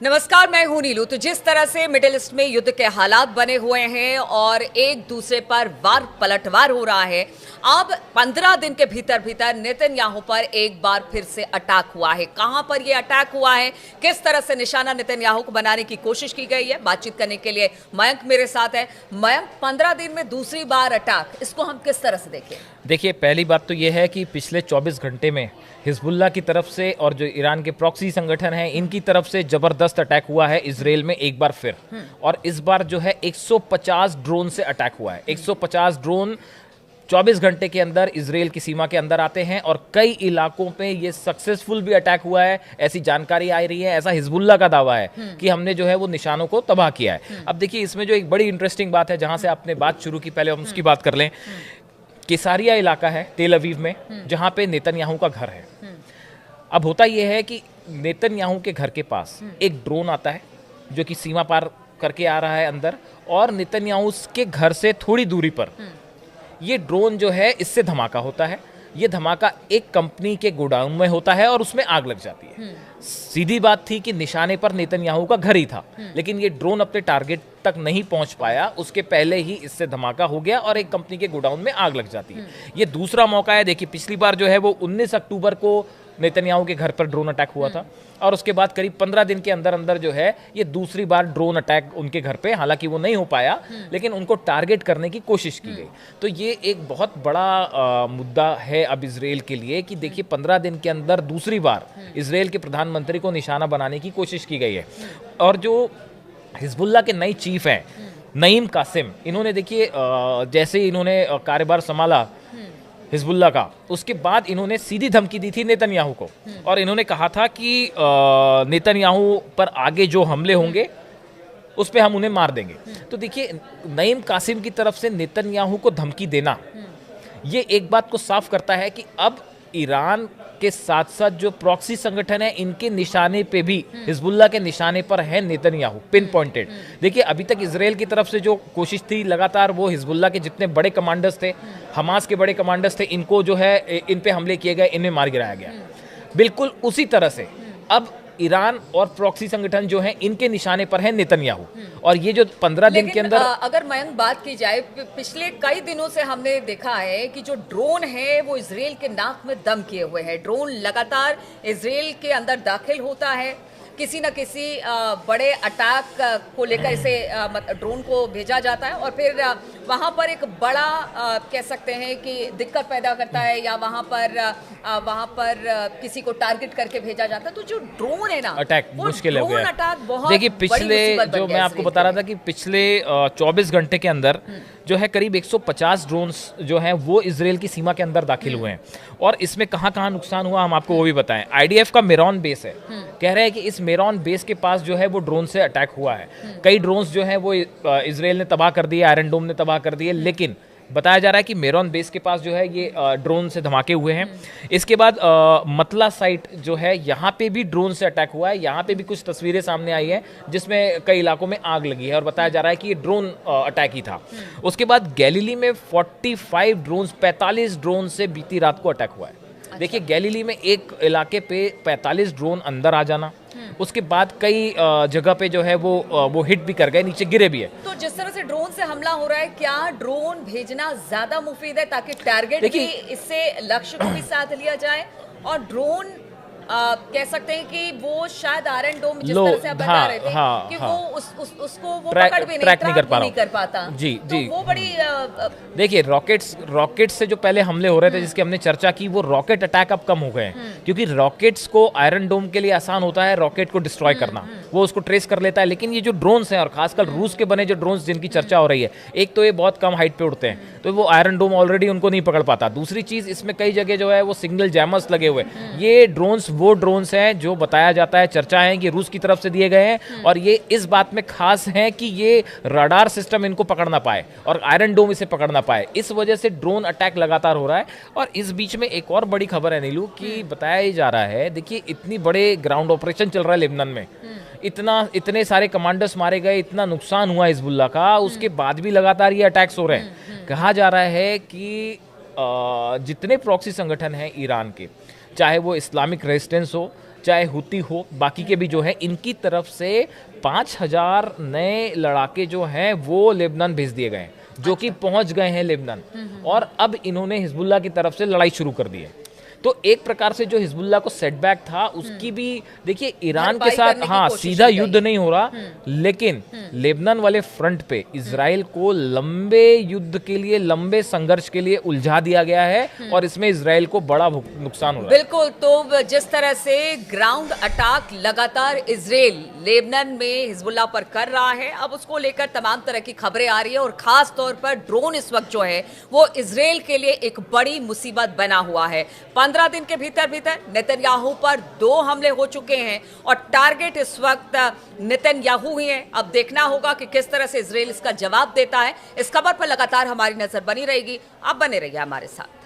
नमस्कार, मैं हूं नीलू। तो जिस तरह से मिडिल ईस्ट में युद्ध के हालात बने हुए हैं और एक दूसरे पर वार पलटवार हो रहा है, अब 15 दिन के भीतर भीतर नेतन्याहू पर एक बार फिर से अटैक हुआ है। कहां पर यह अटैक हुआ है, किस तरह से निशाना नेतन्याहू को बनाने की कोशिश की गई है, बातचीत करने के लिए मयंक मेरे साथ है। मयंक, 15 दिन में दूसरी बार अटैक, इसको हम किस तरह से देखें? देखिए, पहली बात तो यह है कि पिछले 24 घंटे में हिजबुल्लाह की तरफ से और जो ईरान के प्रॉक्सी संगठन हैं इनकी तरफ से जबरदस्त अटैक हुआ है इजराइल में एक बार फिर। और इस बार जो है 150 ड्रोन से अटैक हुआ है। 150 ड्रोन 24 घंटे के अंदर इजराइल की सीमा के अंदर आते हैं और कई इलाकों पे ये सक्सेसफुल भी अटैक हुआ है, ऐसी जानकारी आ रही है। ऐसा हिजबुल्लाह का दावा है कि हमने जो है वो निशानों को तबाह किया है। अब देखिए, इसमें जो एक बड़ी इंटरेस्टिंग बात है, जहां से आपने बात शुरू की, पहले हम उसकी बात कर लें। किसारिया इलाका है तेल अवीव में, जहां पे नेतन्याहू का घर है। अब होता यह है कि नेतन्याहू के घर के पास एक ड्रोन आता है जो कि सीमा पार करके आ रहा है अंदर, और नेतन्याहू के घर से थोड़ी दूरी पर ये ड्रोन जो है इससे धमाका होता है। ये धमाका एक कंपनी के गोडाउन में होता है और उसमें आग लग जाती है। सीधी बात थी कि निशाने पर नेतन्याहू का घर ही था, लेकिन ये ड्रोन अपने टारगेट तक नहीं पहुंच पाया, उसके पहले ही इससे धमाका हो गया और एक कंपनी के गोडाउन में आग लग जाती है। ये दूसरा मौका है। देखिए, पिछली बार जो है वो 19 अक्टूबर को नेतन्याहू के घर पर ड्रोन अटैक हुआ था और उसके बाद करीब 15 दिन के अंदर अंदर जो है ये दूसरी बार ड्रोन अटैक उनके घर पे, हालांकि वो नहीं हो पाया, लेकिन उनको टारगेट करने की कोशिश की गई। तो ये एक बहुत बड़ा मुद्दा है अब इजराइल के लिए कि देखिए, 15 दिन के अंदर दूसरी बार इजराइल के प्रधानमंत्री को निशाना बनाने की कोशिश की गई है। और जो हिजबुल्लाह के नए चीफ हैं नईम कासिम, इन्होंने देखिए जैसे ही इन्होंने कार्यभार संभाला हिजबुल्लाह का, उसके बाद इन्होंने सीधी धमकी दी थी नेतन्याहू को और इन्होंने कहा था कि नेतन्याहू पर आगे जो हमले होंगे उस पे हम उन्हें मार देंगे। तो देखिए, नईम कासिम की तरफ से नेतन्याहू को धमकी देना ये एक बात को साफ करता है कि अब ईरान के साथ साथ जो प्रॉक्सी संगठन है इनके निशाने पे भी, हिजबुल्लाह के निशाने पर है नेतन्याहू, पिन पॉइंटेड। देखिए, अभी तक इजराइल की तरफ से जो कोशिश थी लगातार, वो हिजबुल्लाह के जितने बड़े कमांडर्स थे, हमास के बड़े कमांडर्स थे, इनको जो है इन पे हमले किए गए, इन्हें मार गिराया गया। बिल्कुल उसी तरह से अब ईरान और प्रॉक्सी संगठन जो हैं इनके निशाने पर है नेतन्याहू। और ये जो 15 दिन के अंदर अगर मयंक बात की जाए, पिछले कई दिनों से हमने देखा है कि जो ड्रोन है वो इजराइल के नाक में दम किए हुए है। ड्रोन लगातार इजराइल के अंदर दाखिल होता है, किसी न किसी बड़े अटैक को लेकर इसे ड्रोन को भेजा जाता है और फिर वहाँ पर एक बड़ा कह सकते हैं कि दिक्कत पैदा करता है, या वहाँ पर किसी को टारगेट करके भेजा जाता है। तो जो ड्रोन है ना, अटैक मुश्किल हो गया। अटैक बहुत, देखिए, पिछले जो मैं आपको बता रहा था कि पिछले 24 घंटे के अंदर जो है करीब 150 ड्रोन्स जो हैं वो इजराइल की सीमा के अंदर दाखिल हुए हैं। और इसमें कहाँ कहाँ नुकसान हुआ हम आपको वो भी बताएं। आईडीएफ का मेरॉन बेस है, कह रहे हैं कि इस मेरॉन बेस के पास जो है वो ड्रोन से अटैक हुआ है। कई ड्रोन्स जो हैं वो इजराइल ने तबाह कर दिए, आयरन डोम ने तबाह कर दिए, लेकिन बताया जा रहा है कि मेरॉन बेस के पास जो है ये ड्रोन से धमाके हुए हैं। इसके बाद मतला साइट जो है यहाँ पे भी ड्रोन से अटैक हुआ है। यहाँ पे भी कुछ तस्वीरें सामने आई हैं जिसमें कई इलाकों में आग लगी है और बताया जा रहा है कि ये ड्रोन अटैक ही था। उसके बाद गैलीली में 45 ड्रोन से बीती रात को अटैक हुआ है। देखिए, गैलीली में एक इलाके पे 45 ड्रोन अंदर आ जाना, उसके बाद कई जगह पे जो है वो हिट भी कर गए, नीचे गिरे भी है। तो जिस तरह से ड्रोन से हमला हो रहा है, क्या ड्रोन भेजना ज्यादा मुफीद है ताकि टारगेट भी, इससे लक्ष्य को भी साथ लिया जाए और ड्रोन कह सकते हैं कि वो शायद आयरन डोम जिस तरह से आप बता रहे थे कि वो उसको वो पकड़ भी ट्रैक नहीं कर पाता। जी तो वो बड़ी देखिए, रॉकेट्स से जो पहले हमले हो रहे थे जिसकी हमने चर्चा की, वो रॉकेट अटैक अब कम हो गए हैं क्योंकि रॉकेट्स को आयरन डोम के लिए आसान होता है रॉकेट को डिस्ट्रॉय करना, वो उसको ट्रेस कर लेता है। लेकिन ये जो ड्रोन्स हैं और खासकर रूस के बने जो ड्रोन्स जिनकी चर्चा हो रही है, एक तो ये बहुत कम हाइट पे उड़ते हैं तो वो आयरन डोम ऑलरेडी उनको नहीं पकड़ पाता। दूसरी चीज, इसमें कई जगह जो है वो सिग्नल जैमर्स लगे हुए। ये ड्रोन्स वो ड्रोन्स हैं जो बताया जाता है, चर्चा है कि रूस की तरफ से दिए गए हैं और ये इस बात में खास हैं कि ये रडार सिस्टम इनको पकड़ ना पाए और आयरन डोम इसे पकड़ ना पाए। इस वजह से ड्रोन अटैक लगातार हो रहा है। और इस बीच में एक और बड़ी खबर है नीलू कि बताया ही जा रहा है, देखिए, इतनी बड़े ग्राउंड ऑपरेशन चल रहा है लेबनान में, इतने सारे कमांडर्स मारे गए, इतना नुकसान हुआ हिजबुल्लाह का, उसके बाद भी लगातार ये अटैक्स हो रहे हैं। कहा जा रहा है कि जितने प्रॉक्सी संगठन हैं ईरान के, चाहे वो इस्लामिक रेजिस्टेंस हो चाहे हुती हो, बाकी के भी जो है, इनकी तरफ से 5000 नए लड़ाके जो हैं वो लेबनान भेज दिए गए हैं, जो कि पहुंच गए हैं लेबनान, और अब इन्होंने हिजबुल्लाह की तरफ से लड़ाई शुरू कर दी है। तो एक प्रकार से जो हिजबुल्लाह को सेटबैक था उसकी भी, देखिए ईरान के साथ हाँ सीधा युद्ध नहीं हो रहा, लेकिन लेबनान वाले फ्रंट पे इजराइल को लंबे युद्ध के लिए, लंबे संघर्ष के लिए उलझा दिया गया है, और इसमें इजराइल को बड़ा नुकसान हो रहा है। बिल्कुल, तो जिस तरह से ग्राउंड अटैक लगातार इजराइल लेबनान में हिजबुल्लाह पर कर रहा है, अब उसको लेकर तमाम तरह की खबरें आ रही है, और खास तौर पर ड्रोन इस वक्त जो है वो इजराइल के लिए एक बड़ी मुसीबत बना हुआ है। 15 दिन के भीतर नेतन्याहू पर 2 हमले हो चुके हैं, और टारगेट इस वक्त नेतन्याहू ही है। अब देखना होगा कि किस तरह से इजराइल इसका जवाब देता है। इस खबर पर लगातार हमारी नजर बनी रहेगी। आप बने रहिए हमारे साथ।